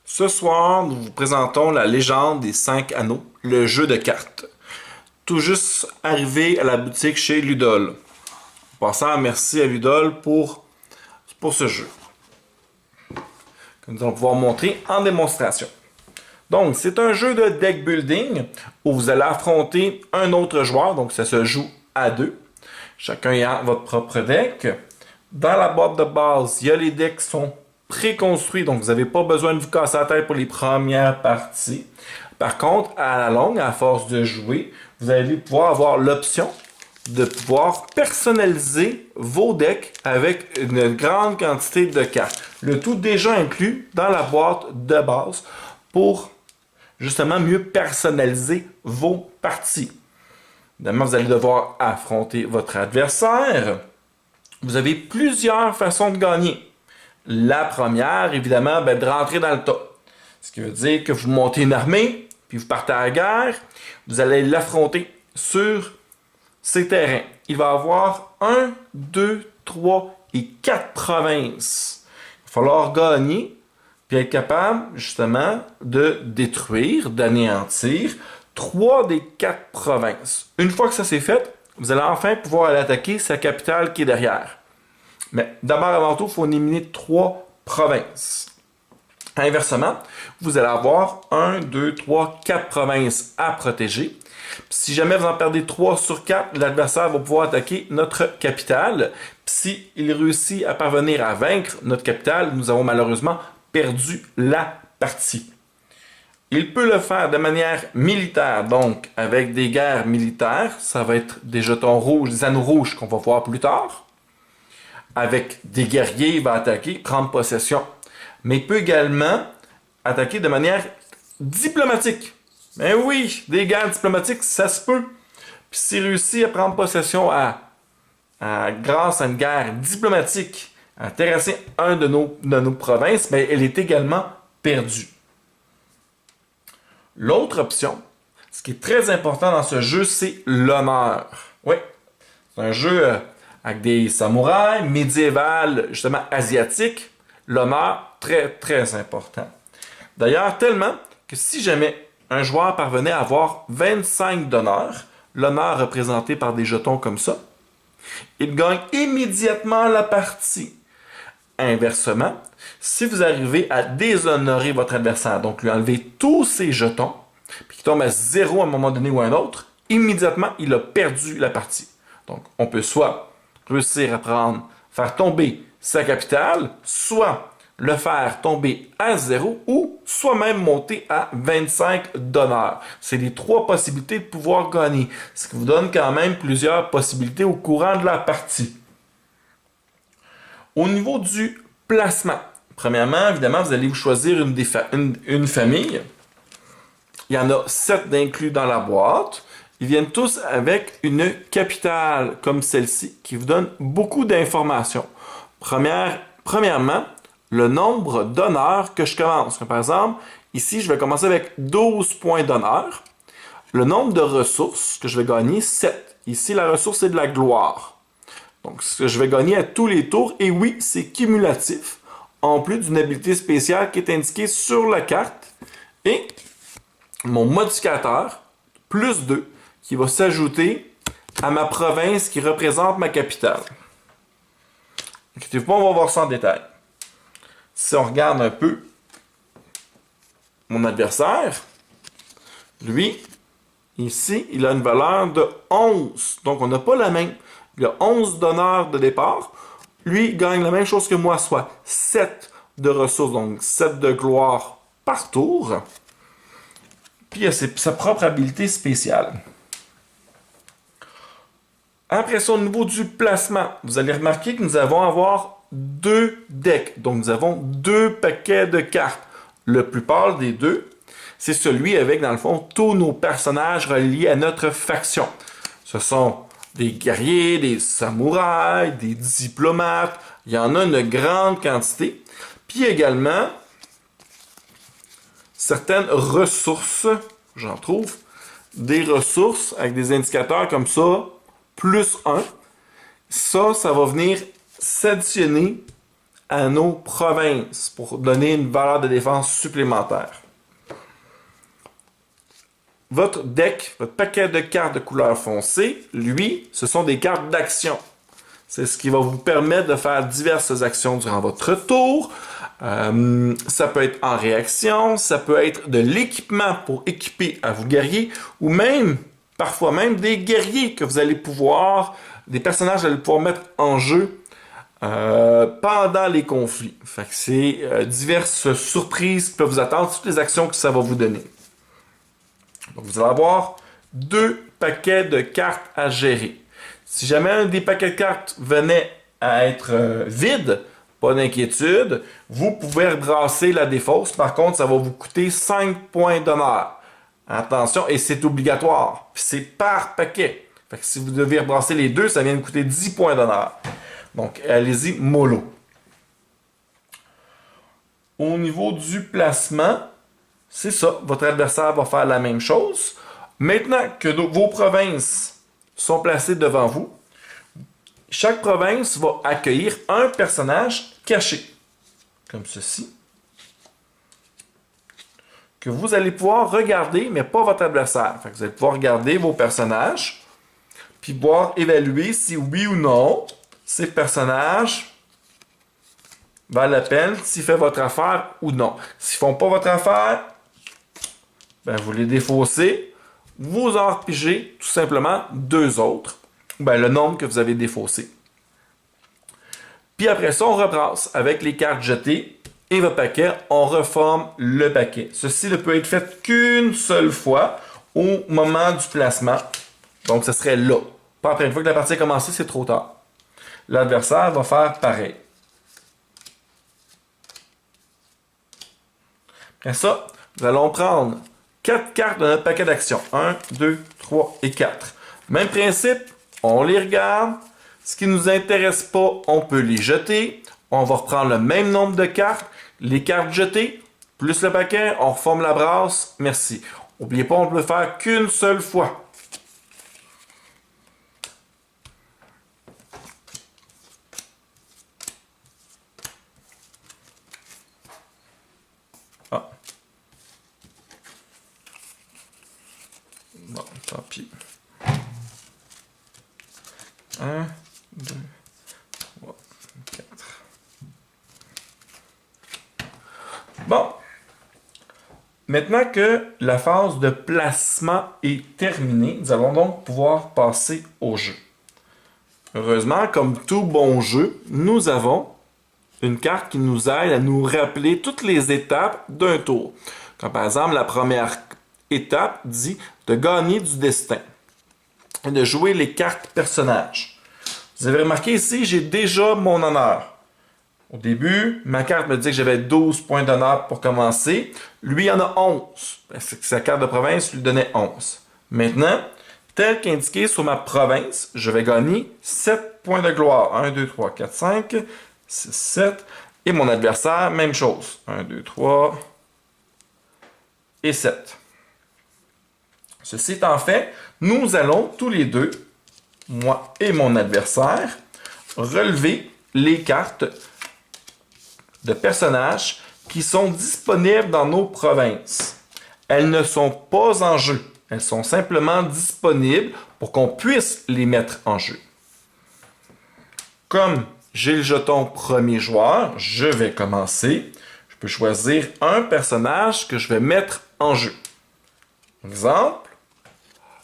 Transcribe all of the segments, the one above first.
Ce soir, nous vous présentons la légende des 5 anneaux, le jeu de cartes. Tout juste arrivé à la boutique chez Ludol. En passant, merci à Ludol pour ce jeu, que nous allons pouvoir montrer en démonstration. Donc, c'est un jeu de deck building où vous allez affronter un autre joueur, donc ça se joue à deux. Chacun ayant votre propre deck. Dans la boîte de base, il y a les decks qui sont préconstruits, donc vous n'avez pas besoin de vous casser la tête pour les premières parties. Par contre, à la longue, à force de jouer, vous allez pouvoir avoir l'option de pouvoir personnaliser vos decks avec une grande quantité de cartes. Le tout déjà inclus dans la boîte de base pour justement mieux personnaliser vos parties. Évidemment, vous allez devoir affronter votre adversaire. Vous avez plusieurs façons de gagner. La première, évidemment, de rentrer dans le tas. Ce qui veut dire que vous montez une armée, puis vous partez à la guerre, vous allez l'affronter sur ces terrains. Il va y avoir 1, 2, 3 et 4 provinces. Il va falloir gagner, puis être capable, justement, de détruire, d'anéantir 3 des 4 provinces. Une fois que ça c'est fait, vous allez enfin pouvoir aller attaquer sa capitale qui est derrière. Mais d'abord, avant tout, il faut éliminer 3 provinces. Inversement, vous allez avoir 1, 2, 3, 4 provinces à protéger. Puis si jamais vous en perdez 3 sur 4, l'adversaire va pouvoir attaquer notre capitale. Puis s'il réussit à parvenir à vaincre notre capitale, nous avons malheureusement perdu la partie. Il peut le faire de manière militaire, donc avec des guerres militaires. Ça va être des jetons rouges, des anneaux rouges qu'on va voir plus tard. Avec des guerriers, il va attaquer, prendre possession. Mais il peut également attaquer de manière diplomatique. Mais oui, des guerres diplomatiques, ça se peut. Puis s'il réussit à prendre possession grâce à une guerre diplomatique, à intéresser un de nos provinces, mais elle est également perdue. L'autre option, ce qui est très important dans ce jeu, c'est l'honneur. Oui, c'est un jeu avec des samouraïs médiéval, justement asiatiques. L'honneur, très très important. D'ailleurs, tellement que si jamais un joueur parvenait à avoir 25 d'honneur, l'honneur représenté par des jetons comme ça, il gagne immédiatement la partie. Inversement, si vous arrivez à déshonorer votre adversaire, donc lui enlever tous ses jetons, puis qu'il tombe à 0 à un moment donné ou à un autre, immédiatement, il a perdu la partie. Donc, on peut soit réussir à faire tomber sa capitale, soit le faire tomber à 0 ou soit même monter à 25 d'honneur. C'est les 3 possibilités de pouvoir gagner, ce qui vous donne quand même plusieurs possibilités au courant de la partie. Au niveau du placement, premièrement, évidemment, vous allez vous choisir une famille. Il y en a 7 d'inclus dans la boîte. Ils viennent tous avec une capitale comme celle-ci qui vous donne beaucoup d'informations. Premièrement, le nombre d'honneurs que je commence. Par exemple, ici, je vais commencer avec 12 points d'honneur. Le nombre de ressources que je vais gagner, 7. Ici, la ressource, c'est de la gloire. Donc, ce que je vais gagner à tous les tours, et oui, c'est cumulatif, en plus d'une habilité spéciale qui est indiquée sur la carte, et mon modificateur, plus 2, qui va s'ajouter à ma province qui représente ma capitale. Inquiétez-vous pas, on va voir ça en détail. Si on regarde un peu mon adversaire, lui, ici, il a une valeur de 11. Donc, on n'a pas la même. Il a 11 d'honneur de départ. Lui, il gagne la même chose que moi, soit 7 de ressources, donc 7 de gloire par tour. Puis, il a sa propre habilité spéciale. Après ça, au niveau du placement, vous allez remarquer que nous allons avoir 2 decks. Donc, nous avons 2 paquets de cartes. Le plus pâle des 2, c'est celui avec, dans le fond, tous nos personnages reliés à notre faction. Ce sont des guerriers, des samouraïs, des diplomates. Il y en a une grande quantité. Puis également, certaines ressources, j'en trouve, des ressources avec des indicateurs comme ça, plus 1. Ça va venir s'additionner anneaux province pour donner une valeur de défense supplémentaire. Votre deck, votre paquet de cartes de couleur foncée, lui, ce sont des cartes d'action. C'est ce qui va vous permettre de faire diverses actions durant votre tour. Ça peut être en réaction, ça peut être de l'équipement pour équiper à vos guerriers, ou même, parfois même, des guerriers que vous allez pouvoir, des personnages que vous allez pouvoir mettre en jeu pendant les conflits. Fait que c'est diverses surprises qui peuvent vous attendre, toutes les actions que ça va vous donner. Donc, vous allez avoir 2 paquets de cartes à gérer. Si jamais un des paquets de cartes venait à être vide, pas d'inquiétude, vous pouvez rebrasser la défausse. Par contre, ça va vous coûter 5 points d'honneur. Attention, et c'est obligatoire. Puis c'est par paquet. Fait que si vous devez rebrasser les 2, ça vient de coûter 10 points d'honneur. Donc, allez-y, mollo. Au niveau du placement, c'est ça. Votre adversaire va faire la même chose. Maintenant que vos provinces sont placées devant vous, chaque province va accueillir un personnage caché, comme ceci, que vous allez pouvoir regarder, mais pas votre adversaire. Fait que vous allez pouvoir regarder vos personnages, puis pouvoir évaluer si oui ou non, ces personnages valent la peine, s'ils font votre affaire ou non. S'ils font pas votre affaire, ben vous les défaussez, vous en repigez tout simplement 2 autres, ben le nombre que vous avez défaussé. Puis après ça, on rebrasse avec les cartes jetées et votre paquet, on reforme le paquet. Ceci ne peut être fait qu'une seule fois au moment du placement. Donc, ce serait là. Pas après, une fois que la partie a commencé, c'est trop tard. L'adversaire va faire pareil. Après ça, nous allons prendre 4 cartes de notre paquet d'action. 1, 2, 3 et 4. Même principe, on les regarde. Ce qui ne nous intéresse pas, on peut les jeter. On va reprendre le même nombre de cartes. Les cartes jetées, plus le paquet, on reforme la brasse. Merci. N'oubliez pas, on ne peut le faire qu'une seule fois. Ah. Bon, tant pis. 1, 2, 3, 4. Bon. Maintenant que la phase de placement est terminée, nous allons donc pouvoir passer au jeu. Heureusement, comme tout bon jeu, nous avons une carte qui nous aide à nous rappeler toutes les étapes d'un tour. Comme par exemple, la première étape dit de gagner du destin et de jouer les cartes personnages. Vous avez remarqué ici, j'ai déjà mon honneur. Au début, ma carte me dit que j'avais 12 points d'honneur pour commencer. Lui, il en a 11. Sa carte de province lui donnait 11. Maintenant, tel qu'indiqué sur ma province, je vais gagner 7 points de gloire. 1, 2, 3, 4, 5, 6, 7. Et mon adversaire, même chose. 1, 2, 3 et 7. Ceci étant fait, nous allons tous les deux, moi et mon adversaire, relever les cartes de personnages qui sont disponibles dans nos provinces. Elles ne sont pas en jeu. Elles sont simplement disponibles pour qu'on puisse les mettre en jeu. Comme j'ai le jeton premier joueur, je vais commencer. Je peux choisir un personnage que je vais mettre en jeu. Exemple,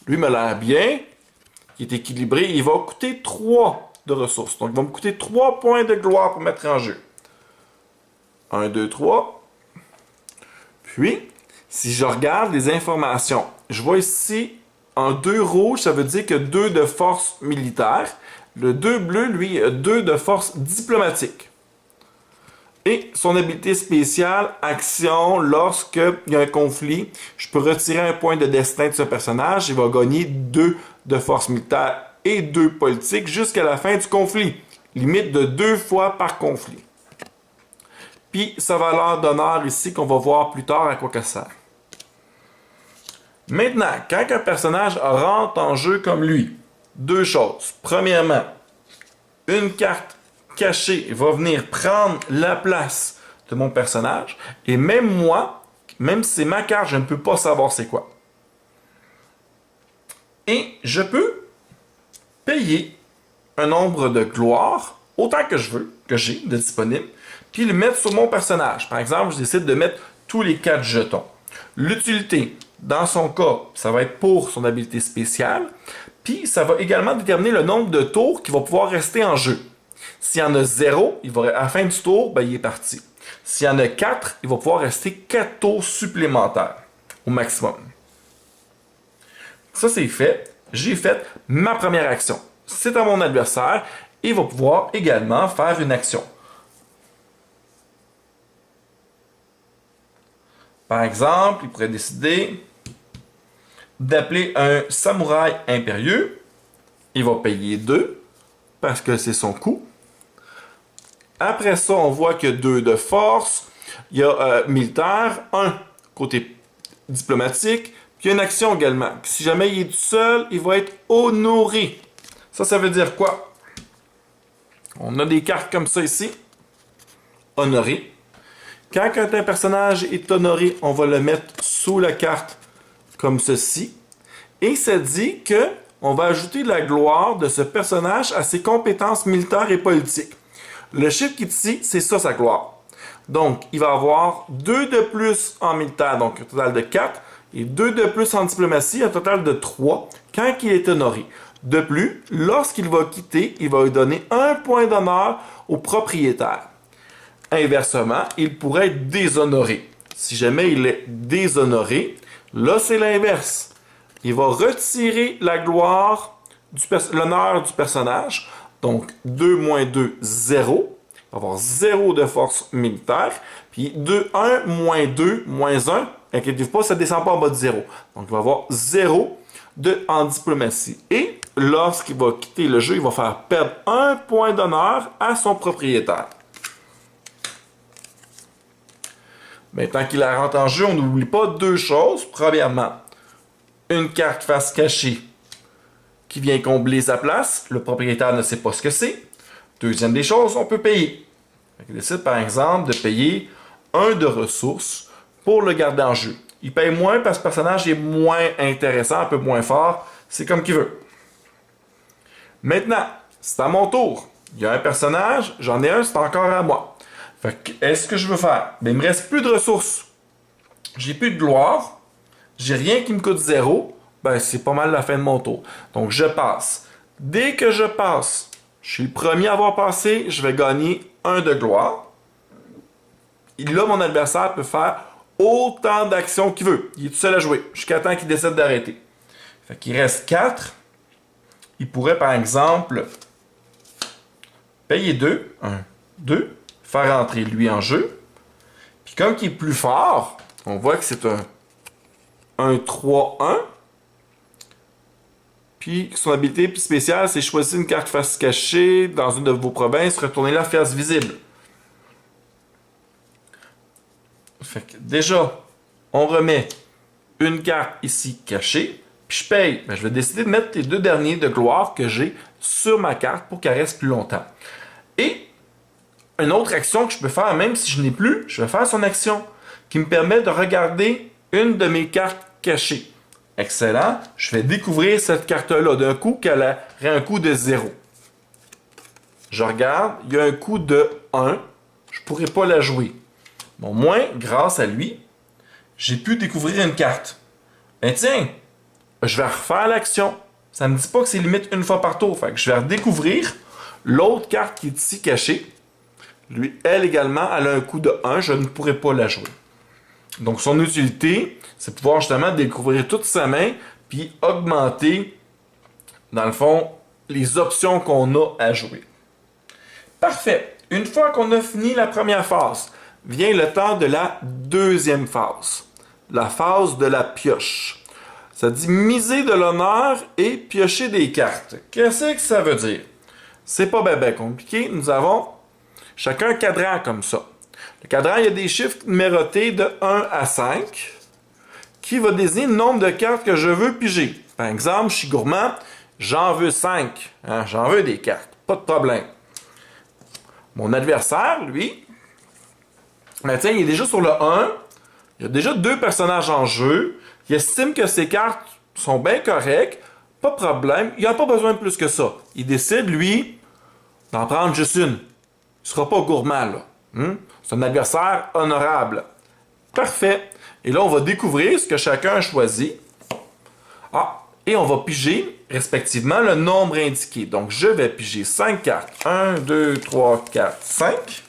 lui me l'air bien, il est équilibré, il va coûter 3 de ressources. Donc, il va me coûter 3 points de gloire pour mettre en jeu. 1, 2, 3. Puis, si je regarde les informations, je vois ici en 2 rouges, ça veut dire que 2 de force militaire. Le 2 bleu, lui, a 2 de force diplomatique. Et son habilité spéciale, action, lorsqu'il y a un conflit, je peux retirer un point de destin de ce personnage. Il va gagner 2 de force militaire et 2 politique jusqu'à la fin du conflit. Limite de 2 fois par conflit. Puis sa valeur d'honneur ici qu'on va voir plus tard à quoi que ça sert. Maintenant, quand un personnage rentre en jeu comme lui, 2 choses. Premièrement, une carte caché va venir prendre la place de mon personnage. Et même moi, même si c'est ma carte, je ne peux pas savoir c'est quoi. Et je peux payer un nombre de gloire, autant que je veux, que j'ai de disponible, puis le mettre sur mon personnage. Par exemple, je décide de mettre tous les 4 jetons. L'utilité, dans son cas, ça va être pour son habilité spéciale, puis ça va également déterminer le nombre de tours qui va pouvoir rester en jeu. S'il y en a 0, à la fin du tour, ben, il est parti. S'il y en a 4, il va pouvoir rester 4 tours supplémentaires au maximum. Ça, c'est fait. J'ai fait ma première action. C'est à mon adversaire et il va pouvoir également faire une action. Par exemple, il pourrait décider d'appeler un samouraï impérieux. Il va payer 2 parce que c'est son coup. Après ça, on voit qu'il y a 2 de force. Il y a militaire, 1 côté diplomatique. Puis il y a une action également. Si jamais il est tout seul, il va être honoré. Ça veut dire quoi? On a des cartes comme ça ici. Honoré. Quand un personnage est honoré, on va le mettre sous la carte comme ceci. Et ça dit que on va ajouter la gloire de ce personnage à ses compétences militaires et politiques. Le chiffre qui est ici, c'est ça sa gloire. Donc, il va avoir 2 de plus en militaire, donc un total de 4, et 2 de plus en diplomatie, un total de 3, quand il est honoré. De plus, lorsqu'il va quitter, il va lui donner 1 point d'honneur au propriétaire. Inversement, il pourrait être déshonoré. Si jamais il est déshonoré, là c'est l'inverse. Il va retirer la gloire, l'honneur du personnage. Donc 2 moins 2, 0. Il va avoir 0 de force militaire. Puis 2, 1 moins 2 moins 1. Inquiétez-vous pas, ça ne descend pas en bas de 0. Donc il va avoir 0 en diplomatie. Et lorsqu'il va quitter le jeu, il va faire perdre 1 point d'honneur à son propriétaire. Mais tant qu'il la rentre en jeu, on n'oublie pas 2 choses. Premièrement, une carte face cachée qui vient combler sa place. Le propriétaire ne sait pas ce que c'est. Deuxième des choses, on peut payer. Il décide par exemple de payer 1 de ressources pour le garder en jeu. Il paye moins parce que le personnage est moins intéressant, un peu moins fort. C'est comme qu'il veut. Maintenant, c'est à mon tour. Il y a un personnage, j'en ai un, c'est encore à moi. Est-ce que je veux faire? Ben, il me reste plus de ressources. J'ai plus de gloire. J'ai rien qui me coûte 0. Ben, c'est pas mal la fin de mon tour. Donc, je passe. Dès que je passe, je suis le premier à avoir passé, je vais gagner 1 de gloire. Et là, mon adversaire peut faire autant d'actions qu'il veut. Il est tout seul à jouer, jusqu'à temps qu'il décide d'arrêter. Fait qu'il reste 4. Il pourrait, par exemple, payer 2. 1, 2. Faire entrer lui en jeu. Puis comme il est plus fort, on voit que c'est un 3-1. Puis son habilité spéciale, c'est choisir une carte face cachée dans une de vos provinces, retourner la face visible. Fait que déjà, on remet une carte ici cachée, puis je paye. Ben, je vais décider de mettre les 2 derniers de gloire que j'ai sur ma carte pour qu'elle reste plus longtemps. Et une autre action que je peux faire, même si je n'ai plus, je vais faire son action, qui me permet de regarder une de mes cartes cachées. Excellent. Je vais découvrir cette carte-là d'un coup qu'elle aurait un coût de 0. Je regarde, il y a un coût de 1. Je ne pourrais pas la jouer. Mais au moins, grâce à lui, j'ai pu découvrir une carte. Ben tiens, je vais refaire l'action. Ça ne me dit pas que c'est limite une fois par tour. Fait que je vais redécouvrir l'autre carte qui est ici cachée. Lui, elle également, elle a un coût de 1. Je ne pourrais pas la jouer. Donc, son utilité, c'est pouvoir justement découvrir toute sa main puis augmenter, dans le fond, les options qu'on a à jouer. Parfait. Une fois qu'on a fini la première phase, vient le temps de la deuxième phase. La phase de la pioche. Ça dit miser de l'honneur et piocher des cartes. Qu'est-ce que ça veut dire? C'est pas bien compliqué. Nous avons chacun un cadran comme ça. Le cadran, il y a des chiffres numérotés de 1 à 5 qui va désigner le nombre de cartes que je veux piger. Par exemple, je suis gourmand, j'en veux 5. Hein, j'en veux des cartes, pas de problème. Mon adversaire, lui, ben tiens, il est déjà sur le 1. Il y a déjà 2 personnages en jeu. Il estime que ses cartes sont bien correctes. Pas de problème. Il n'a pas besoin de plus que ça. Il décide, lui, d'en prendre juste une. Il sera pas gourmand, là. C'est un adversaire honorable. Parfait. Et là, on va découvrir ce que chacun a choisi. Et on va piger, respectivement, le nombre indiqué. Donc, je vais piger 5 cartes. 1, 2, 3, 4, 5.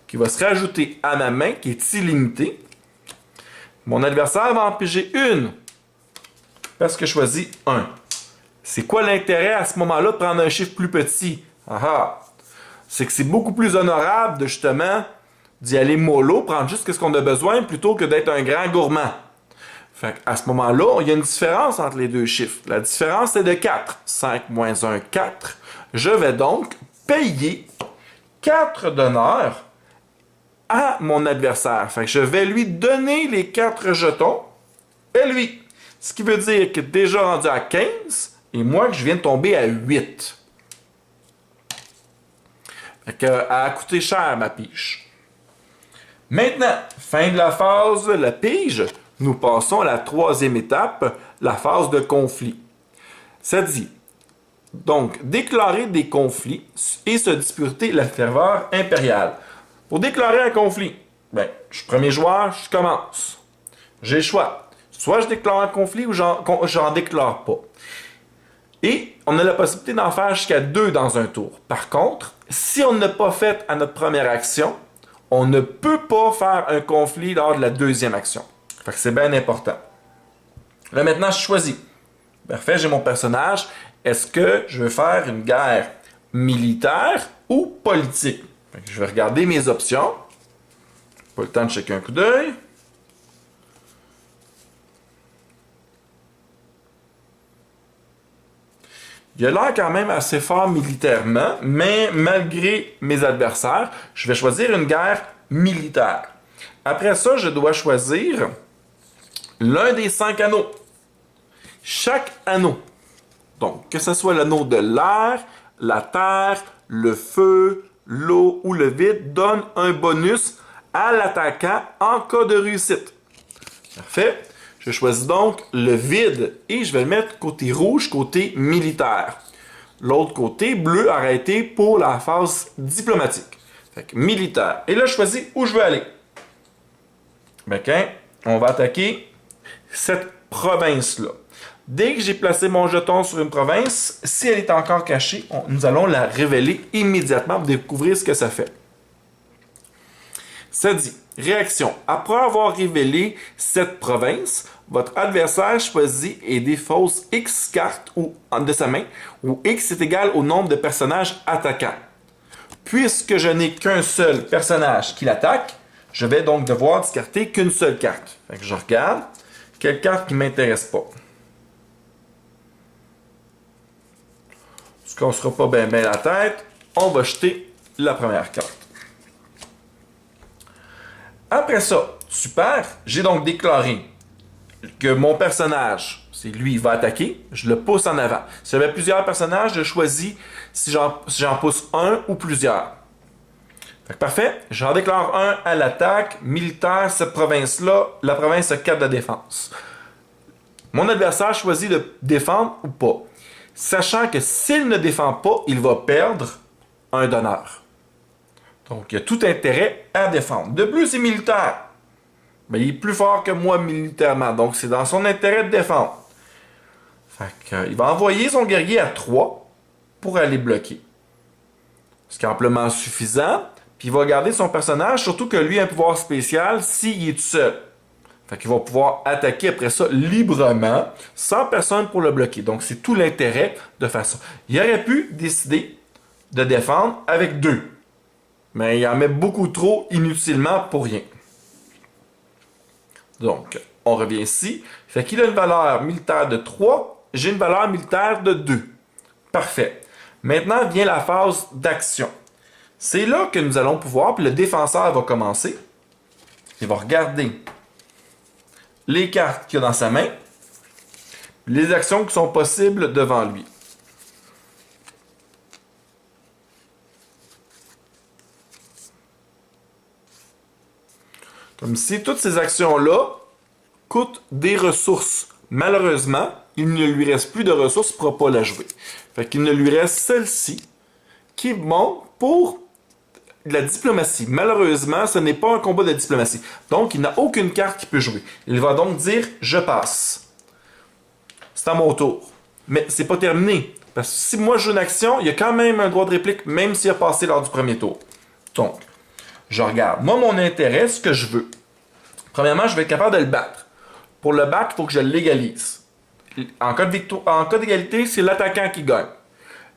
Qui va se rajouter à ma main, qui est illimitée. Mon adversaire va en piger une. Parce que je choisis 1. C'est quoi l'intérêt à ce moment-là de prendre un chiffre plus petit? C'est que c'est beaucoup plus honorable de justement d'y aller mollo, prendre juste ce qu'on a besoin plutôt que d'être un grand gourmand. Fait à ce moment-là, il y a une différence entre les deux chiffres. La différence est de 4. 5 moins 1, 4. Je vais donc payer 4 d'honneur à mon adversaire. Fait que je vais lui donner les 4 jetons et lui. Ce qui veut dire que déjà rendu à 15 et moi que je viens de tomber à 8. Fait que, elle a coûté cher ma pige. Maintenant, fin de la phase, la pige, nous passons à la 3e étape, la phase de conflit. Ça dit, donc, déclarer des conflits et se disputer la ferveur impériale. Pour déclarer un conflit, je suis premier joueur, je commence. J'ai le choix. Soit je déclare un conflit ou j'en déclare pas. Et on a la possibilité d'en faire jusqu'à 2 dans un tour. Par contre, si on n'a pas fait à notre première action, on ne peut pas faire un conflit lors de la 2e action. Fait que c'est bien important. Là maintenant, je choisis. Parfait, j'ai mon personnage. Est-ce que je veux faire une guerre militaire ou politique? Fait que je vais regarder mes options. Pas le temps de checker un coup d'œil. Il a l'air quand même assez fort militairement, mais malgré mes adversaires, je vais choisir une guerre militaire. Après ça, je dois choisir l'un des 5 anneaux. Chaque anneau, donc que ce soit l'anneau de l'air, la terre, le feu, l'eau ou le vide, donne un bonus à l'attaquant en cas de réussite. Parfait. Je choisis donc le vide et je vais le mettre côté rouge, côté militaire. L'autre côté, bleu, arrêté pour la phase diplomatique. Fait que militaire. Et là, je choisis où je veux aller. On va attaquer cette province-là. Dès que j'ai placé mon jeton sur une province, si elle est encore cachée, nous allons la révéler immédiatement pour découvrir ce que ça fait. Ça dit, réaction. Après avoir révélé cette province, votre adversaire choisit et défausse X cartes de sa main, où X est égal au nombre de personnages attaquants. Puisque je n'ai qu'un seul personnage qui l'attaque, je vais donc devoir discarter qu'une seule carte. Fait que je regarde. Quelle carte qui ne m'intéresse pas? Parce qu'on ne sera pas bien la tête, on va jeter la première carte. Après ça, super, j'ai donc déclaré que mon personnage, c'est lui, il va attaquer, je le pousse en avant. Si j'avais plusieurs personnages, je choisis si j'en pousse un ou plusieurs. Fait que parfait, j'en déclare un à l'attaque, militaire, cette province-là, la province a 4 de défense. Mon adversaire choisit de défendre ou pas, sachant que s'il ne défend pas, il va perdre un d'honneur. Donc, il y a tout intérêt à défendre. De plus, c'est militaire. Mais il est plus fort que moi militairement. Donc, c'est dans son intérêt de défendre. Fait que, il va envoyer son guerrier à 3 pour aller bloquer. Ce qui est amplement suffisant. Puis, il va garder son personnage, surtout que lui a un pouvoir spécial s'il est tout seul. Fait qu'il va pouvoir attaquer après ça librement, sans personne pour le bloquer. Donc, c'est tout l'intérêt de faire ça. Il aurait pu décider de défendre avec 2. Mais il en met beaucoup trop inutilement pour rien. Donc, on revient ici. Fait qu'il a une valeur militaire de 3. J'ai une valeur militaire de 2. Parfait. Maintenant vient la phase d'action. C'est là que nous allons pouvoir, puis le défenseur va commencer. Il va regarder les cartes qu'il a dans sa main, les actions qui sont possibles devant lui. Comme si toutes ces actions-là coûtent des ressources. Malheureusement, il ne lui reste plus de ressources, il ne pourra pas la jouer. Fait qu'il ne lui reste celle-ci, qui est bon pour de la diplomatie. Malheureusement, ce n'est pas un combat de diplomatie. Donc, il n'a aucune carte qu'il peut jouer. Il va donc dire « Je passe ». C'est à mon tour. Mais c'est pas terminé. Parce que si moi je joue une action, il y a quand même un droit de réplique, même s'il a passé lors du premier tour. Donc, je regarde. Moi, mon intérêt, ce que je veux. Premièrement, je vais être capable de le battre. Pour le battre, il faut que je l'égalise. En cas d'égalité, c'est l'attaquant qui gagne.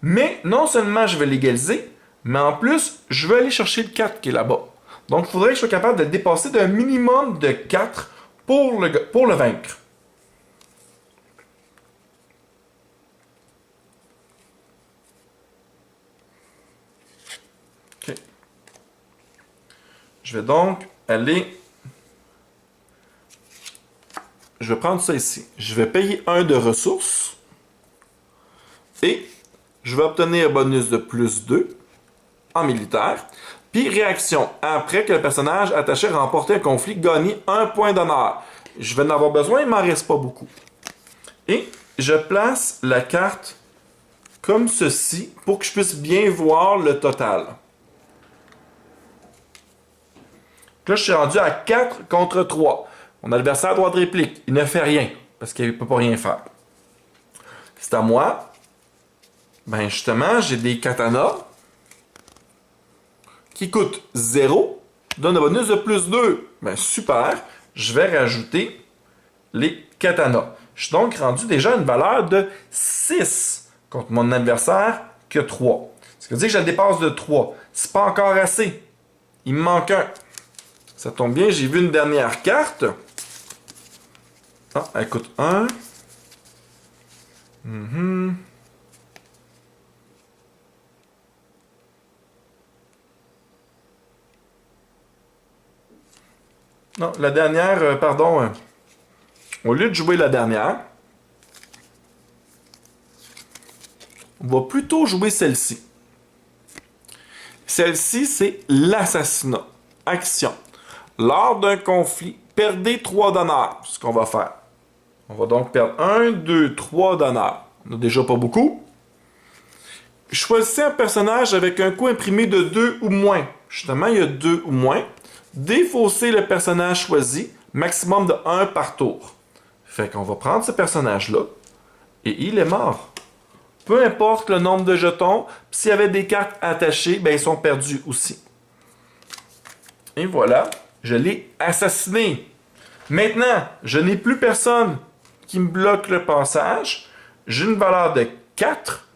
Mais non seulement je vais l'égaliser, mais en plus, je vais aller chercher le 4 qui est là-bas. Donc, il faudrait que je sois capable de le dépasser d'un minimum de 4 pour le vaincre. OK. Je vais donc aller... Je vais prendre ça ici. Je vais payer 1 de ressources. Et je vais obtenir un bonus de plus 2 en militaire. Puis réaction. Après que le personnage attaché a remporté un conflit, gagner 1 point d'honneur. Je vais en avoir besoin, il ne m'en reste pas beaucoup. Et je place la carte comme ceci pour que je puisse bien voir le total. Là, je suis rendu à 4 contre 3. Mon adversaire a droit de réplique. Il ne fait rien, parce qu'il ne peut pas rien faire. C'est à moi. Ben justement, j'ai des katanas qui coûtent 0, donne un bonus de plus 2. Ben super, je vais rajouter les katanas. Je suis donc rendu déjà à une valeur de 6 contre mon adversaire que 3. Ce qui veut dire que je le dépasse de 3. C'est pas encore assez. Il me manque un. Ça tombe bien, j'ai vu une dernière carte. Ah, elle coûte 1. Non, la dernière, pardon. Au lieu de jouer la dernière, on va plutôt jouer celle-ci. Celle-ci, c'est l'assassinat. Action. Lors d'un conflit, perdez 3 d'honneur. C'est ce qu'on va faire. On va donc perdre 1, 2, 3 d'honneur. On n'a déjà pas beaucoup. Choisissez un personnage avec un coût imprimé de 2 ou moins. Justement, il y a 2 ou moins. Défaussez le personnage choisi, maximum de 1 par tour. Fait qu'on va prendre ce personnage-là, et il est mort. Peu importe le nombre de jetons, s'il y avait des cartes attachées, ben ils sont perdus aussi. Et voilà, je l'ai assassiné. Maintenant, je n'ai plus personne qui me bloque le passage. J'ai une valeur de 4.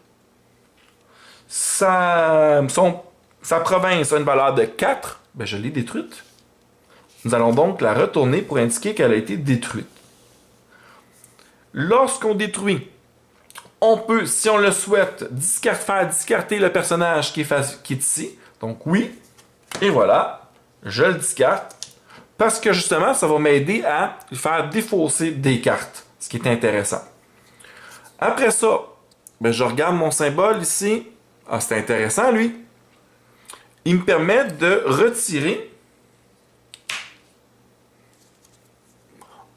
Sa province a une valeur de 4. Ben, je l'ai détruite. Nous allons donc la retourner pour indiquer qu'elle a été détruite. Lorsqu'on détruit, on peut, si on le souhaite, faire discarter le personnage qui est ici. Donc oui, et voilà, je le discarte. Parce que justement, ça va m'aider à faire défausser des cartes. Ce qui est intéressant. Après ça, ben, je regarde mon symbole ici. Ah, c'est intéressant, lui. Il me permet de retirer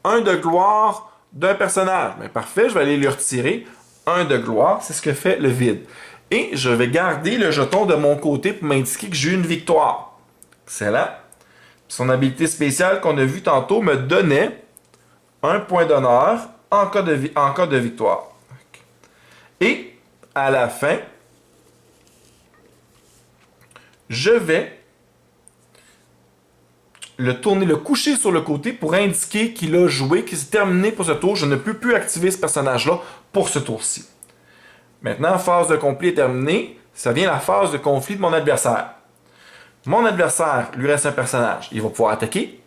1 de gloire d'un personnage. Ben, parfait, je vais aller lui retirer 1 de gloire. C'est ce que fait le vide. Et je vais garder le jeton de mon côté pour m'indiquer que j'ai eu une victoire. Excellent. Son habilité spéciale qu'on a vu tantôt me donnait 1 point d'honneur en cas de victoire. Et à la fin, je vais le coucher sur le côté pour indiquer qu'il a joué, qu'il s'est terminé pour ce tour. Je ne peux plus activer ce personnage-là pour ce tour-ci. Maintenant, phase de conflit est terminée. Ça vient la phase de conflit de mon adversaire. Mon adversaire, lui reste un personnage. Il va pouvoir attaquer,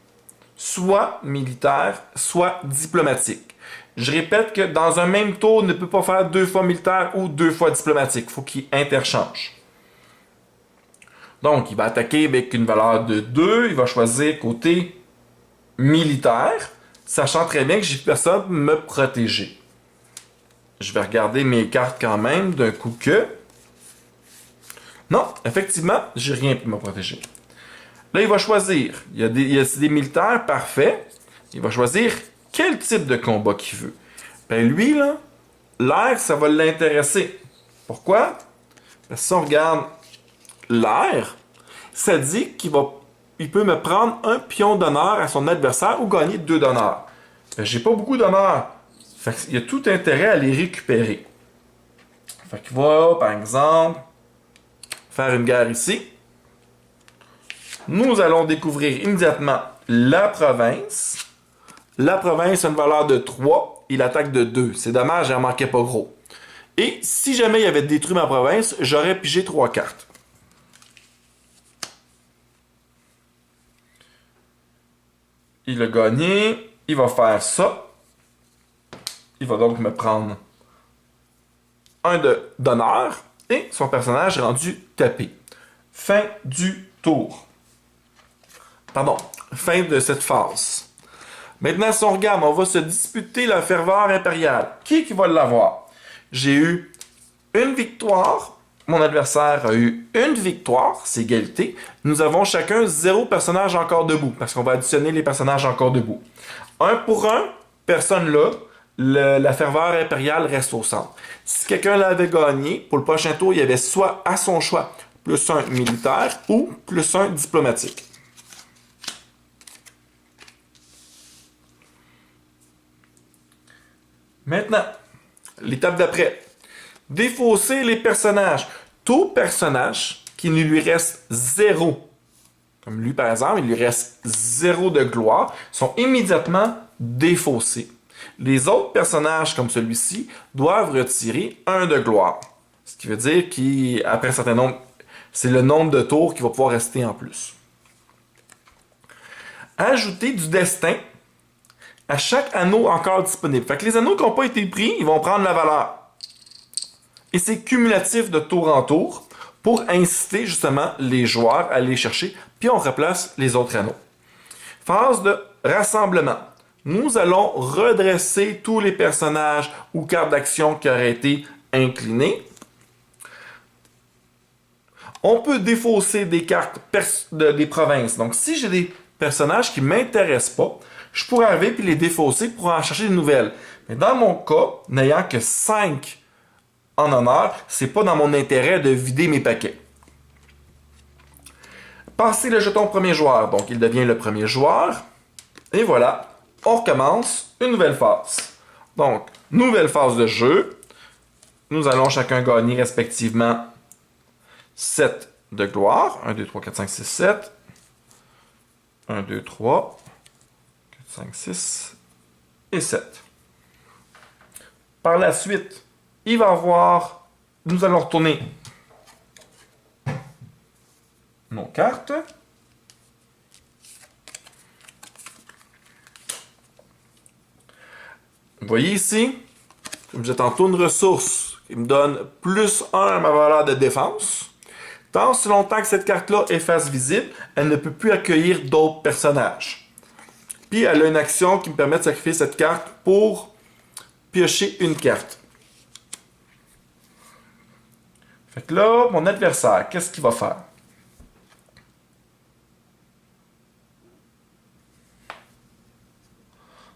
soit militaire, soit diplomatique. Je répète que dans un même tour, il ne peut pas faire 2 fois militaire ou 2 fois diplomatique. Il faut qu'il interchange. Donc, il va attaquer avec une valeur de 2. Il va choisir côté militaire, sachant très bien que j'ai personne pour me protéger. Je vais regarder mes cartes quand même d'un coup que... Non, effectivement, j'ai rien pour me protéger. Là, il va choisir. Il y a des militaires parfaits. Il va choisir quel type de combat qu'il veut. Ben lui, là, l'air, ça va l'intéresser. Pourquoi? Parce que si on regarde l'air, ça dit il peut me prendre un pion d'honneur à son adversaire ou gagner 2 d'honneur. Ben, j'ai pas beaucoup d'honneur. Fait qu'il y a tout intérêt à les récupérer. Fait qu'il va, par exemple, faire une guerre ici. Nous allons découvrir immédiatement la province. La province a une valeur de 3. Il attaque de 2. C'est dommage, il en manquait pas gros. Et si jamais il avait détruit ma province, j'aurais pigé 3 cartes. Il a gagné. Il va faire ça. Il va donc me prendre un d'honneur. Et son personnage est rendu tapé. Fin du tour. Pardon, fin de cette phase. Maintenant, si on regarde, on va se disputer la ferveur impériale. Qui va l'avoir? J'ai eu une victoire. Mon adversaire a eu une victoire. C'est égalité. Nous avons chacun 0 personnage encore debout. Parce qu'on va additionner les personnages encore debout. 1 pour 1, personne là. La ferveur impériale reste au centre. Si quelqu'un l'avait gagné, pour le prochain tour, il y avait soit à son choix +1 militaire ou +1 diplomatique. Maintenant, l'étape d'après. Défausser les personnages. Tout personnage qui ne lui reste 0, comme lui par exemple, il lui reste 0 de gloire, sont immédiatement défaussés. Les autres personnages comme celui-ci doivent retirer 1 de gloire. Ce qui veut dire qu'après un certain nombre, c'est le nombre de tours qui va pouvoir rester en plus. Ajouter du destin à chaque anneau encore disponible. Fait que les anneaux qui n'ont pas été pris, ils vont prendre la valeur. Et c'est cumulatif de tour en tour pour inciter justement les joueurs à aller chercher, puis on replace les autres anneaux. Phase de rassemblement. Nous allons redresser tous les personnages ou cartes d'action qui auraient été inclinés. On peut défausser des cartes des provinces. Donc, si j'ai des personnages qui ne m'intéressent pas, je pourrais arriver et les défausser pour en chercher de nouvelles. Mais dans mon cas, n'ayant que 5 en honneur, c'est pas dans mon intérêt de vider mes paquets. Passer le jeton au premier joueur. Donc, il devient le premier joueur. Et voilà, on recommence une nouvelle phase. Donc, nouvelle phase de jeu. Nous allons chacun gagner respectivement 7 de gloire. 1, 2, 3, 4, 5, 6, 7. 1, 2, 3, 4, 5, 6 et 7. Par la suite, il va avoir... Nous allons retourner nos cartes. Vous voyez ici, comme je disais tantôt, une ressource qui me donne +1 à ma valeur de défense. Tant si longtemps que cette carte-là est face visible, elle ne peut plus accueillir d'autres personnages. Puis elle a une action qui me permet de sacrifier cette carte pour piocher une carte. Fait que là, mon adversaire, qu'est-ce qu'il va faire?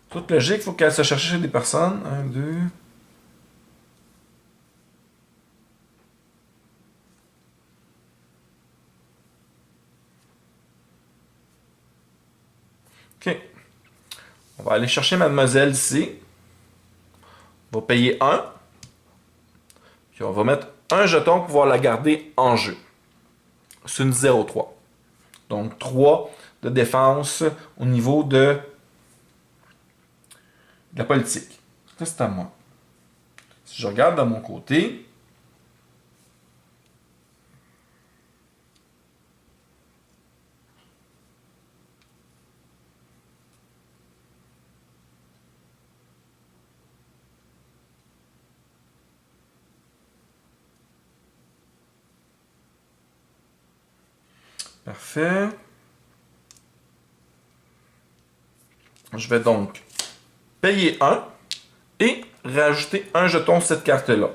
Toute logique, il faut qu'elle se cherche chez des personnes. 1, 2... OK. On va aller chercher mademoiselle ici. On va payer 1. Puis on va mettre un jeton pour pouvoir la garder en jeu. C'est une 0,3. Donc 3 de défense au niveau de la politique. Ça, c'est à moi. Si je regarde de mon côté, parfait. Je vais donc payer 1 et rajouter un jeton sur cette carte-là.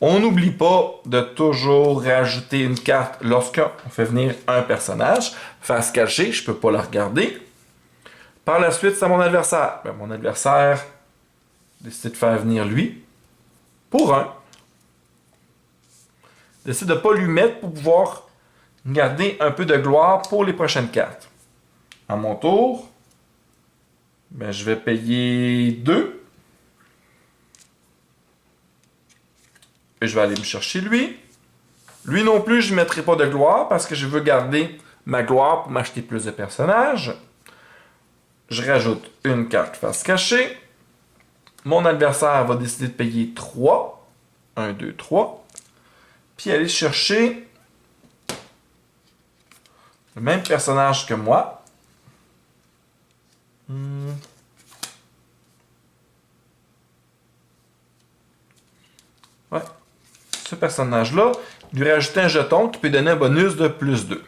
On n'oublie pas de toujours rajouter une carte lorsqu'on fait venir un personnage. Face cachée, je ne peux pas la regarder. Par la suite, c'est mon adversaire. Ben, mon adversaire décide de faire venir lui pour un. Décide de ne pas lui mettre pour pouvoir garder un peu de gloire pour les prochaines cartes. À mon tour, ben, je vais payer 2. Et je vais aller me chercher lui. Lui non plus, je ne mettrai pas de gloire parce que je veux garder ma gloire pour m'acheter plus de personnages. Je rajoute une carte face cachée. Mon adversaire va décider de payer 3. 1, 2, 3. Puis aller chercher le même personnage que moi. Ouais. Ce personnage-là, lui rajouter un jeton qui peut donner un bonus de plus 2.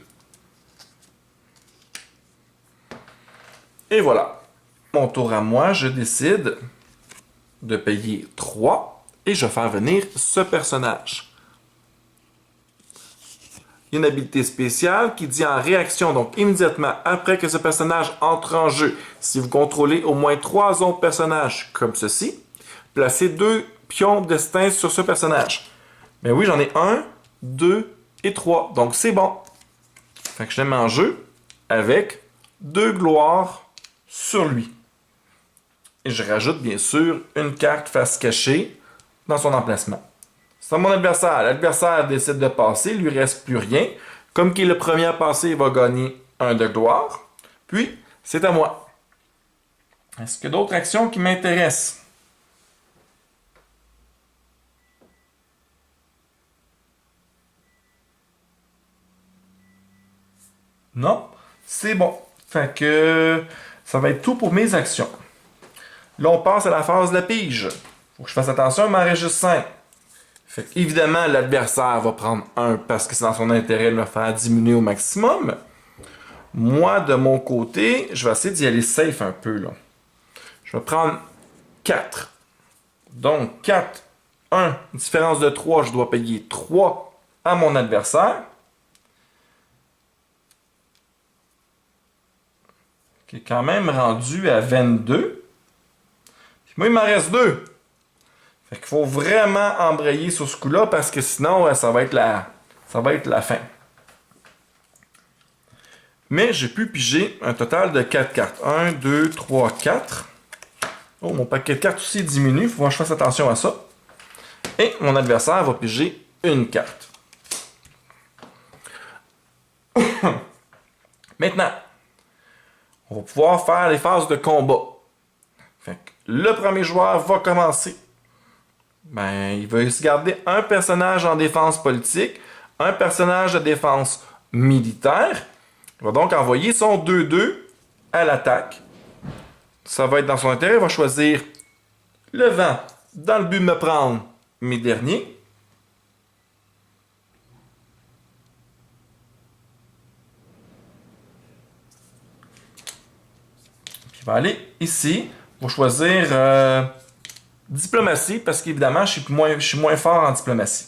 Et voilà. Mon tour à moi, je décide de payer 3 et je vais faire venir ce personnage. Il y a une habilité spéciale qui dit en réaction, donc immédiatement après que ce personnage entre en jeu, si vous contrôlez au moins 3 autres personnages comme ceci, placez 2 pions destin sur ce personnage. Mais oui, j'en ai 1, 2 et 3. Donc, c'est bon. Fait que je l'aime en jeu avec 2 gloires sur lui. Et je rajoute, bien sûr, une carte face cachée dans son emplacement. C'est mon adversaire. L'adversaire décide de passer. Il lui reste plus rien. Comme qu'il est le premier à passer, il va gagner 1 de gloire. Puis, c'est à moi. Est-ce qu'il y a d'autres actions qui m'intéressent? Non, c'est bon. Fait que ça va être tout pour mes actions. Là, on passe à la phase de la pige. Faut que je fasse attention, il m'en reste juste 5. Fait qu'évidemment, l'adversaire va prendre 1 parce que c'est dans son intérêt de me faire diminuer au maximum. Moi, de mon côté, je vais essayer d'y aller safe un peu, là. Je vais prendre 4. Donc, 4, 1, différence de 3, je dois payer 3 à mon adversaire. Qui est quand même rendu à 22. Puis moi, il m'en reste 2. Fait qu'il faut vraiment embrayer sur ce coup-là parce que sinon, ça va être la fin. Mais j'ai pu piger un total de 4 cartes. 1, 2, 3, 4. Oh, mon paquet de cartes aussi diminue. Il faut que je fasse attention à ça. Et mon adversaire va piger une carte. Maintenant, on va pouvoir faire les phases de combat. Fait que le premier joueur va commencer. Ben, il va se garder un personnage en défense politique, un personnage de défense militaire. Il va donc envoyer son 2-2 à l'attaque. Ça va être dans son intérêt. Il va choisir le vent dans le but de me prendre mes derniers. Puis il va aller ici. Il va choisir diplomatie parce qu'évidemment, je suis moins fort en diplomatie.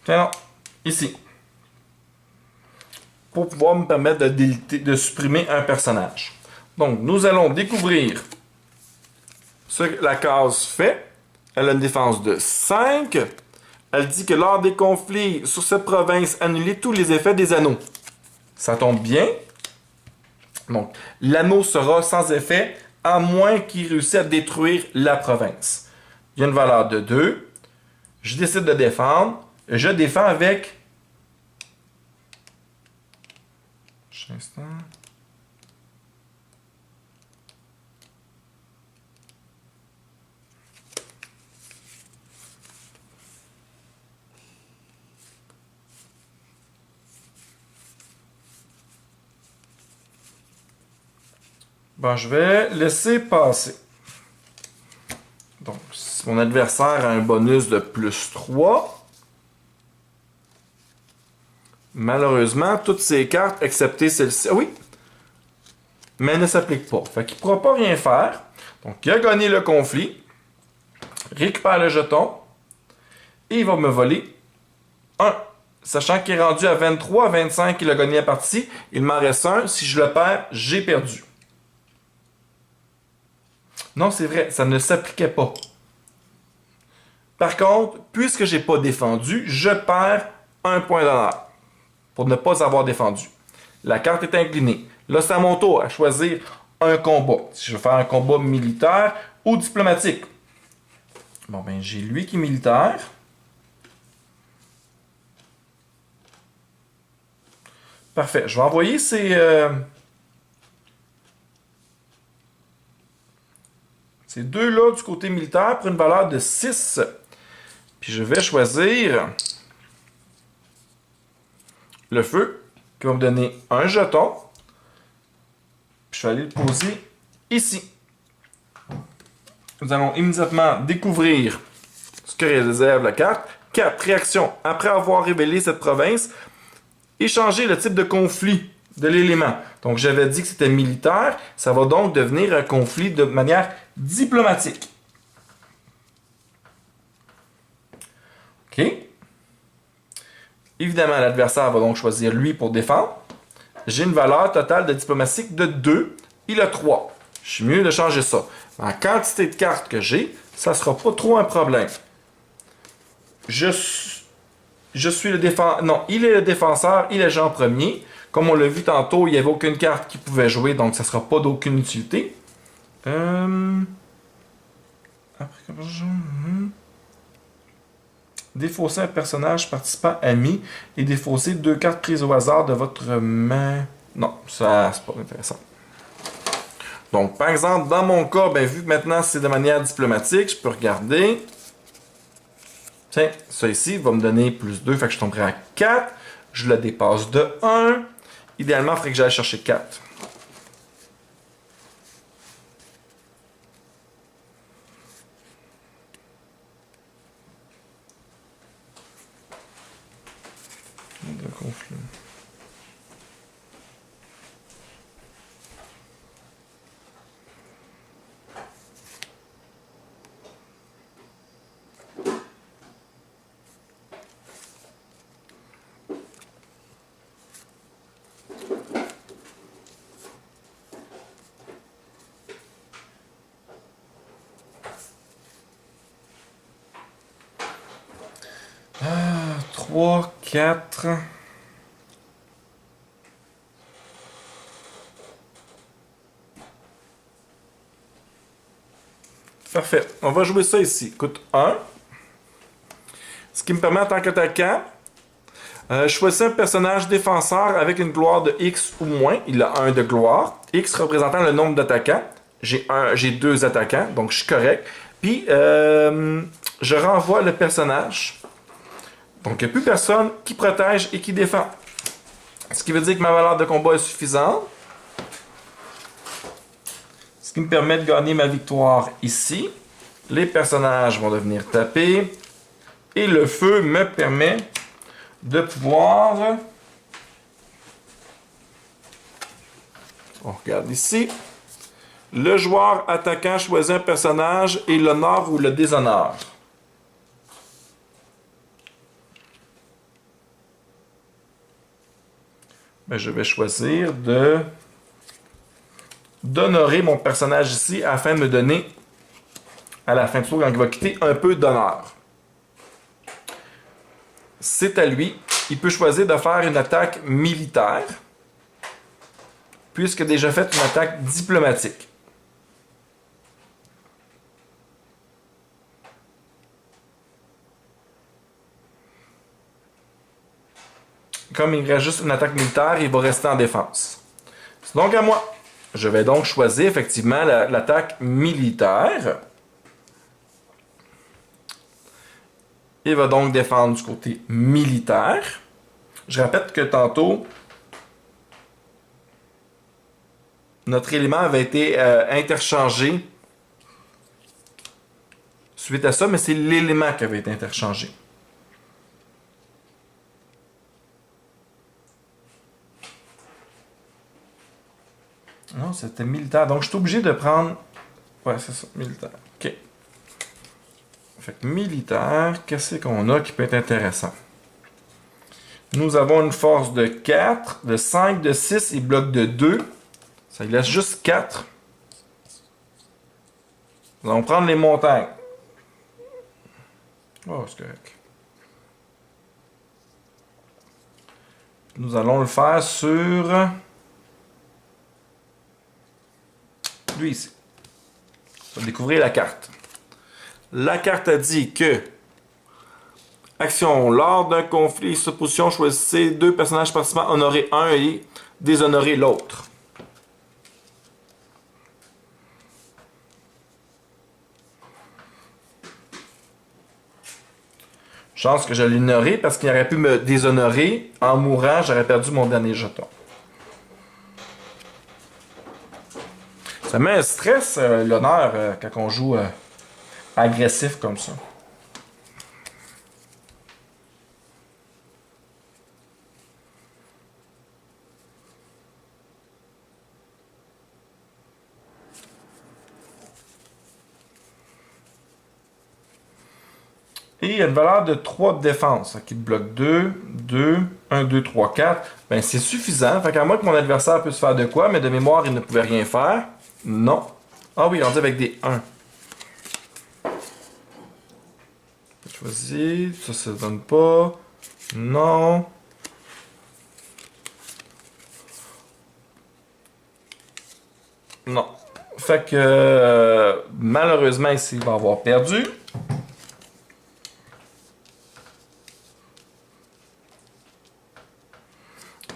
Tiens, non, ici. Pour pouvoir me permettre de supprimer un personnage. Donc, nous allons découvrir ce que la case fait. Elle a une défense de 5. Elle dit que lors des conflits sur cette province, annulez tous les effets des anneaux. Ça tombe bien. Donc, l'anneau sera sans effet à moins qu'il réussisse à détruire la province. Il y a une valeur de 2. Je décide de défendre. Je défends avec... Un instant. Bon, je vais laisser passer. Donc, si mon adversaire a un bonus de plus 3, Malheureusement, toutes ces cartes, excepté celle-ci, ah oui, mais elle ne s'applique pas. Fait qu'il ne pourra pas rien faire. Donc, il a gagné le conflit, récupère le jeton, et il va me voler un. Sachant qu'il est rendu à 23, 25, il a gagné la partie, il m'en reste un. Si je le perds, j'ai perdu. Non, c'est vrai, ça ne s'appliquait pas. Par contre, puisque j'ai pas défendu, je perds un point d'honneur pour ne pas avoir défendu. La carte est inclinée. Là, c'est à mon tour à choisir un combat. Si je veux faire un combat militaire ou diplomatique. Bon, ben, j'ai lui qui est militaire. Parfait. Je vais envoyer ces deux-là du côté militaire pour une valeur de 6. Puis je vais choisir le feu qui va me donner un jeton. Puis je vais aller le poser ici. Nous allons immédiatement découvrir ce que réserve la carte. 4. Réaction. Après avoir révélé cette province, échanger le type de conflit de l'élément. Donc j'avais dit que c'était militaire. Ça va donc devenir un conflit de manière diplomatique. OK. Évidemment, l'adversaire va donc choisir lui pour défendre. J'ai une valeur totale de diplomatie de 2. Il a 3. Je suis mieux de changer ça. La quantité de cartes que j'ai, ça ne sera pas trop un problème. Je suis le défenseur. Non, il est le défenseur, il est Jean premier. Comme on l'a vu tantôt, il n'y avait aucune carte qui pouvait jouer, donc ça ne sera pas d'aucune utilité. Défausser un personnage participant ami et défausser 2 cartes prises au hasard de votre main. Non, ça, c'est pas intéressant. Donc, par exemple, dans mon cas, ben, vu que maintenant c'est de manière diplomatique, je peux regarder. Tiens, ça ici va me donner plus 2, fait que je tomberai à 4. Je le dépasse de 1. Idéalement, il faudrait que j'aille chercher 4. De conflit. Ah, 3, 4. Parfait. On va jouer ça ici. Coûte 1. Ce qui me permet en tant qu'attaquant, choisir un personnage défenseur avec une gloire de X ou moins. Il a 1 de gloire. X représentant le nombre d'attaquants. J'ai 2 attaquants, donc je suis correct. Puis, je renvoie le personnage. Donc, il n'y a plus personne qui protège et qui défend. Ce qui veut dire que ma valeur de combat est suffisante. Ce qui me permet de gagner ma victoire ici. Les personnages vont devenir tapés. Et le feu me permet de pouvoir... On regarde ici. Le joueur attaquant choisit un personnage et l'honneur ou le déshonneur. Ben, je vais choisir d'honorer mon personnage ici afin de me donner, à la fin du tour, quand il va quitter, un peu d'honneur. C'est à lui. Il peut choisir de faire une attaque militaire, puisque déjà fait une attaque diplomatique. Comme il reste juste une attaque militaire, il va rester en défense. C'est donc à moi. Je vais donc choisir effectivement l'attaque militaire. Il va donc défendre du côté militaire. Je répète que tantôt, notre élément avait été interchangé suite à ça, mais c'est l'élément qui avait été interchangé. Non, c'était militaire. Donc, je suis obligé de prendre... Ouais, c'est ça, militaire. OK. Fait que militaire, qu'est-ce qu'on a qui peut être intéressant? Nous avons une force de 4, de 5, de 6 et bloc de 2. Ça lui laisse juste 4. Nous allons prendre les montagnes. Oh, c'est correct. Nous allons le faire sur... lui ici. On va découvrir la carte. La carte a dit que action, lors d'un conflit sous opposition, choisissez 2 personnages participants, honorez un et déshonorez l'autre. Chance que je l'ai honoré parce qu'il aurait pu me déshonorer. En mourant, j'aurais perdu mon dernier jeton. Ça met un stress, l'honneur, quand on joue agressif comme ça. Et il y a une valeur de 3 de défense, qui bloque 2, 2, 1, 2, 3, 4. Ben, c'est suffisant. Fait qu'à moins que mon adversaire puisse faire de quoi, mais de mémoire, il ne pouvait rien faire. Non. Ah oui, on dit avec des 1. Choisis. Ça ne donne pas. Non. Non. Fait que malheureusement, ici, il va avoir perdu.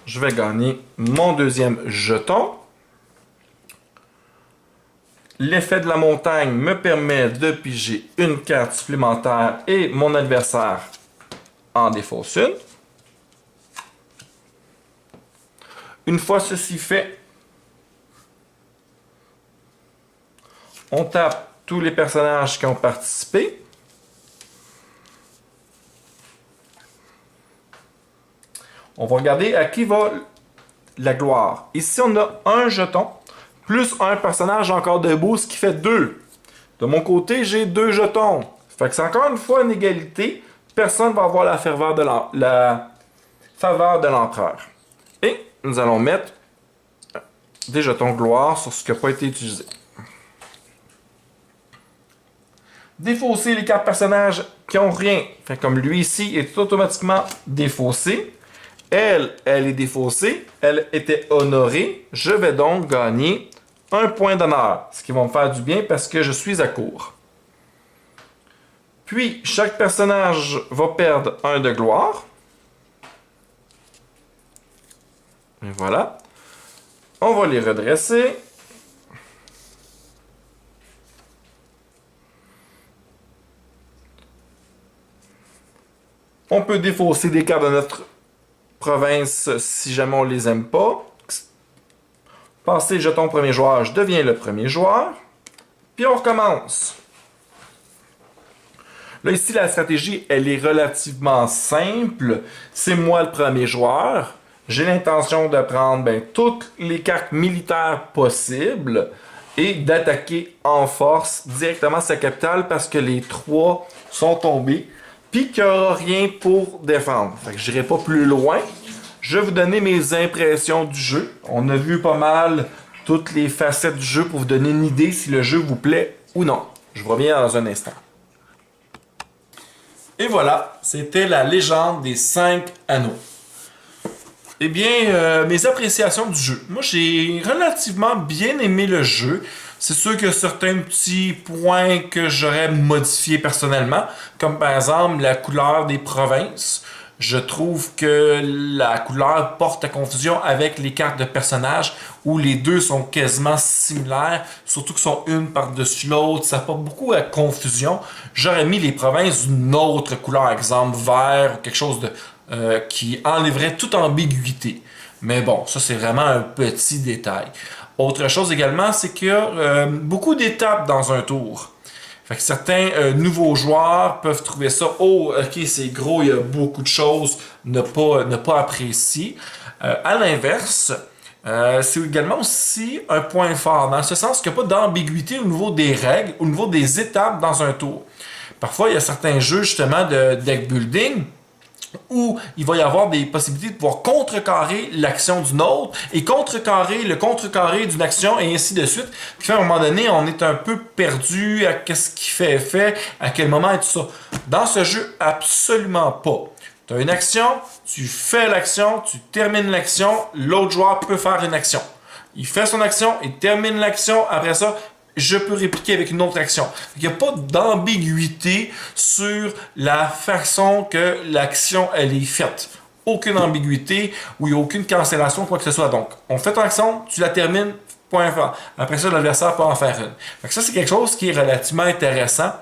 Je vais gagner mon deuxième jeton. L'effet de la montagne me permet de piger une carte supplémentaire et mon adversaire en défausse une. Une fois ceci fait, on tape tous les personnages qui ont participé. On va regarder à qui va la gloire. Ici, on a un jeton, plus un personnage encore debout, ce qui fait 2. De mon côté, j'ai 2 jetons. Fait que c'est encore une fois une égalité. Personne ne va avoir la faveur de l'empereur. Et nous allons mettre des jetons gloire sur ce qui n'a pas été utilisé. Défausser les 4 personnages qui n'ont rien. Fait comme lui ici est automatiquement défaussé. Elle est défaussée. Elle était honorée. Je vais donc gagner un point d'honneur. Ce qui va me faire du bien parce que je suis à court. Puis, chaque personnage va perdre 1 de gloire. Et voilà. On va les redresser. On peut défausser des cartes de notre province si jamais on les aime pas. Passer jeton premier joueur, je deviens le premier joueur. Puis on recommence. Là, ici, la stratégie, elle est relativement simple. C'est moi le premier joueur. J'ai l'intention de prendre toutes les cartes militaires possibles et d'attaquer en force directement sa capitale parce que les 3 sont tombés. Puis qu'il n'y aura rien pour défendre. Fait que je n'irai pas plus loin. Je vais vous donner mes impressions du jeu. On a vu pas mal toutes les facettes du jeu pour vous donner une idée si le jeu vous plaît ou non. Je vous reviens dans un instant. Et voilà, c'était la légende des 5 anneaux. Eh bien, mes appréciations du jeu. Moi, j'ai relativement bien aimé le jeu. C'est sûr qu'il y a certains petits points que j'aurais modifiés personnellement, comme par exemple la couleur des provinces. Je trouve que la couleur porte à confusion avec les cartes de personnages où les deux sont quasiment similaires, surtout qu'ils sont une par-dessus l'autre. Ça porte beaucoup à confusion. J'aurais mis les provinces d'une autre couleur, exemple vert ou quelque chose qui enlèverait toute ambiguïté. Mais bon, ça c'est vraiment un petit détail. Autre chose également, c'est qu'il y a beaucoup d'étapes dans un tour. Fait que certains nouveaux joueurs peuvent trouver ça « Oh, ok, c'est gros, il y a beaucoup de choses, ne pas apprécier. À l'inverse, C'est également aussi un point fort, dans ce sens qu'il n'y a pas d'ambiguïté au niveau des règles, au niveau des étapes dans un tour. Parfois, il y a certains jeux justement de deck building où il va y avoir des possibilités de pouvoir contrecarrer l'action d'une autre et contrecarrer le contrecarré d'une action et ainsi de suite. Puis à un moment donné, on est un peu perdu à qu'est-ce qui fait effet, à quel moment et tout ça. Dans ce jeu, absolument pas. Tu as une action, tu fais l'action, tu termines l'action, l'autre joueur peut faire une action. Il fait son action, il termine l'action, après ça, je peux répliquer avec une autre action. Il n'y a pas d'ambiguïté sur la façon que l'action elle est faite. Aucune ambiguïté ou il n'y a aucune cancellation, quoi que ce soit. Donc, on fait ton action, tu la termines, point fort. Après ça, l'adversaire peut en faire une. Donc ça, c'est quelque chose qui est relativement intéressant.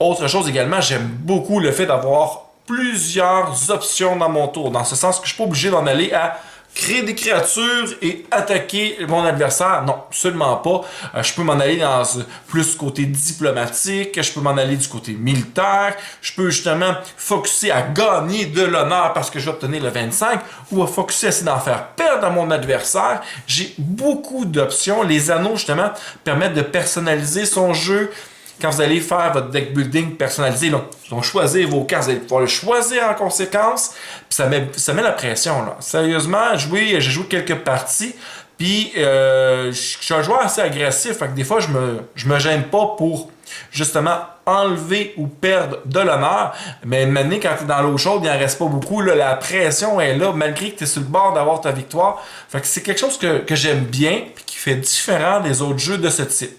Autre chose également, j'aime beaucoup le fait d'avoir plusieurs options dans mon tour, dans ce sens que je ne suis pas obligé d'en aller à créer des créatures et attaquer mon adversaire. Non, absolument pas. Je peux m'en aller dans plus côté diplomatique, je peux m'en aller du côté militaire, je peux justement focuser à gagner de l'honneur parce que je vais obtenir le 25 ou à focuser à essayer d'en faire perdre à mon adversaire. J'ai beaucoup d'options. Les anneaux, justement, permettent de personnaliser son jeu. Quand vous allez faire votre deck building personnalisé, là, vous allez choisir vos cartes, vous allez pouvoir le choisir en conséquence, puis ça met la pression. Là. Sérieusement, j'ai joué quelques parties, puis je suis un joueur assez agressif, fait que des fois, je me gêne pas pour justement enlever ou perdre de l'honneur, mais maintenant, quand tu es dans l'eau chaude, il n'en reste pas beaucoup, là, la pression est là, malgré que tu es sur le bord d'avoir ta victoire. Fait que c'est quelque chose que j'aime bien, puis qui fait différent des autres jeux de ce type.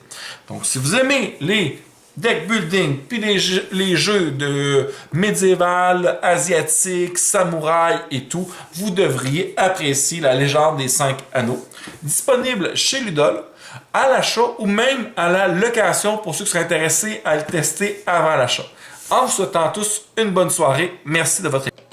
Donc, si vous aimez les deck building, puis les jeux de médiéval, asiatique, samouraï et tout, vous devriez apprécier la légende des 5 anneaux. Disponible chez Ludol, à l'achat ou même à la location pour ceux qui seraient intéressés à le tester avant l'achat. En vous souhaitant tous une bonne soirée, merci de votre écoute.